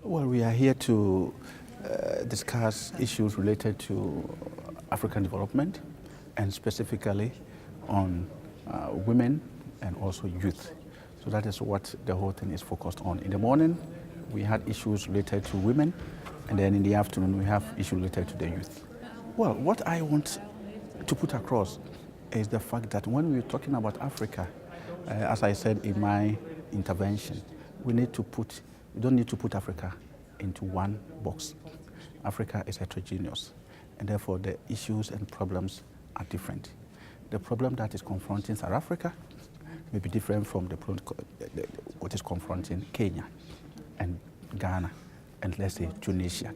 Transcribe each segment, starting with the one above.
Well, we are here to discuss issues related to African development and specifically on women and also youth. So that is what the whole thing is focused on. In the morning, we had issues related to women, and then in the afternoon, we have issues related to the youth. Well, what I want to put across is the fact that when we're talking about Africa, as I said in my intervention, we don't need to put Africa into one box. Africa is heterogeneous, and therefore the issues and problems are different. The problem that is confronting South Africa may be different from what is confronting Kenya and Ghana and, let's say, Tunisia.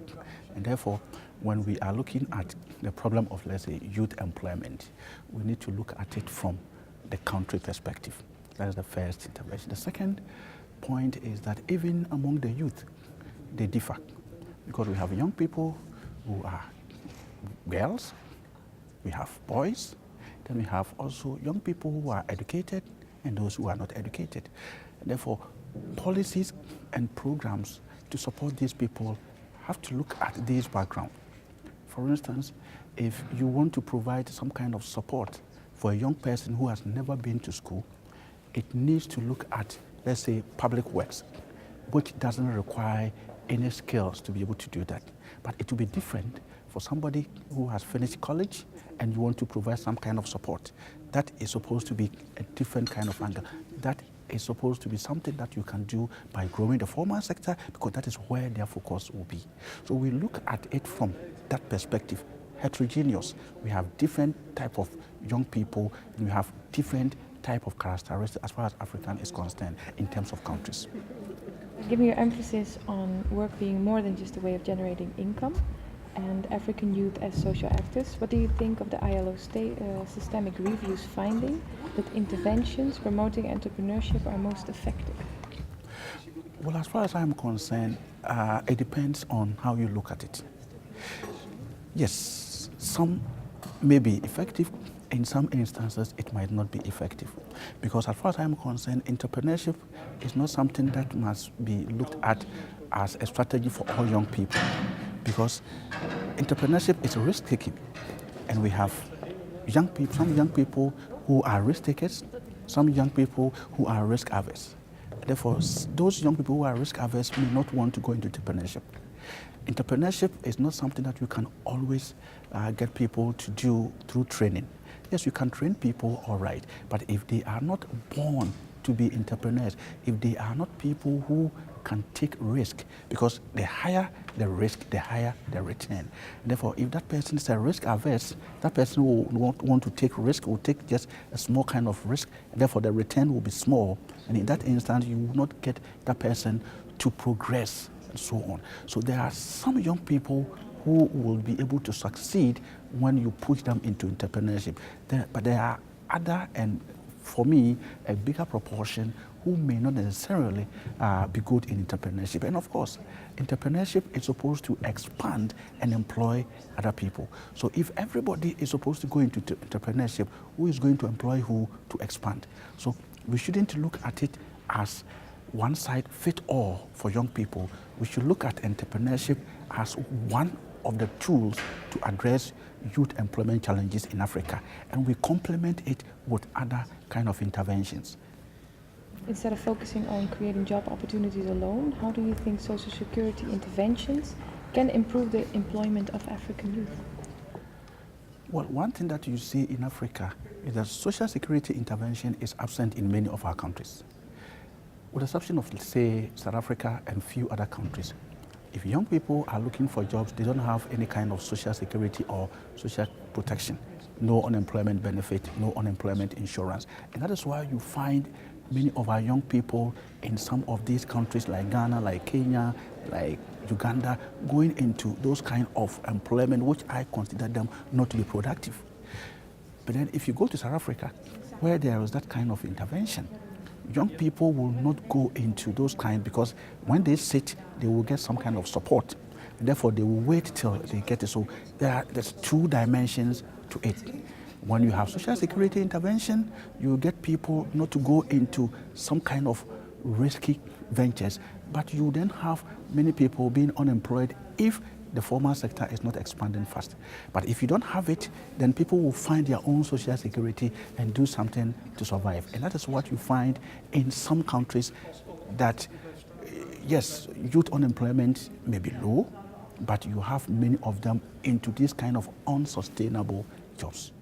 And therefore, when we are looking at the problem of, let's say, youth employment, we need to look at it from the country perspective. That is the first intervention. The second point is that even among the youth, they differ, because we have young people who are girls, we have boys, then we have also young people who are educated and those who are not educated. And therefore, policies and programs to support these people have to look at this background. For instance, if you want to provide some kind of support for a young person who has never been to school, it needs to look at, let's say, public works, which doesn't require any skills to be able to do that. But it will be different for somebody who has finished college and you want to provide some kind of support. That is supposed to be a different kind of angle. That is supposed to be something that you can do by growing the formal sector, because that is where their focus will be. So we look at it from that perspective, heterogeneous. We have different type of young people, and we have different type of characteristics as far as African is concerned in terms of countries. Given your emphasis on work being more than just a way of generating income and African youth as social actors, what do you think of the ILO systemic review's finding that interventions promoting entrepreneurship are most effective? Well, as far as I'm concerned, it depends on how you look at it. Yes, some may be effective. In some instances, it might not be effective. Because as far as I'm concerned, entrepreneurship is not something that must be looked at as a strategy for all young people. Because entrepreneurship is risk-taking. And we have young people, some young people who are risk-takers, some young people who are risk-averse. Therefore, those young people who are risk-averse may not want to go into entrepreneurship. Entrepreneurship is not something that you can always get people to do through training. Yes, you can train people, all right, but if they are not born to be entrepreneurs, if they are not people who can take risk, because the higher the risk, the higher the return. Therefore, if that person is a risk averse, that person will not want to take risk, will take just a small kind of risk, and therefore the return will be small. And in that instance, you will not get that person to progress and so on. So there are some young people who will be able to succeed when you push them into entrepreneurship. But there are other, and for me, a bigger proportion who may not necessarily be good in entrepreneurship. And of course, entrepreneurship is supposed to expand and employ other people. So if everybody is supposed to go into entrepreneurship, who is going to employ who to expand? So we shouldn't look at it as one size fit all for young people. We should look at entrepreneurship as one of the tools to address youth employment challenges in Africa, and we complement it with other kind of interventions. Instead of focusing on creating job opportunities alone, how do you think social security interventions can improve the employment of African youth? Well, one thing that you see in Africa is that social security intervention is absent in many of our countries. With the exception of, let's say, South Africa and few other countries. If young people are looking for jobs, they don't have any kind of social security or social protection. No unemployment benefit, no unemployment insurance. And that is why you find many of our young people in some of these countries like Ghana, like Kenya, like Uganda, going into those kind of employment, which I consider them not to be productive. But then if you go to South Africa, where there is that kind of intervention, young people will not go into those kinds, because when they sit, they will get some kind of support. Therefore, they will wait till they get it. So there's two dimensions to it. When you have social security intervention, you get people not to go into some kind of risky ventures, but you then have many people being unemployed if the formal sector is not expanding fast. But if you don't have it, then people will find their own social security and do something to survive. And that is what you find in some countries, that yes, youth unemployment may be low, but you have many of them into this kind of unsustainable jobs.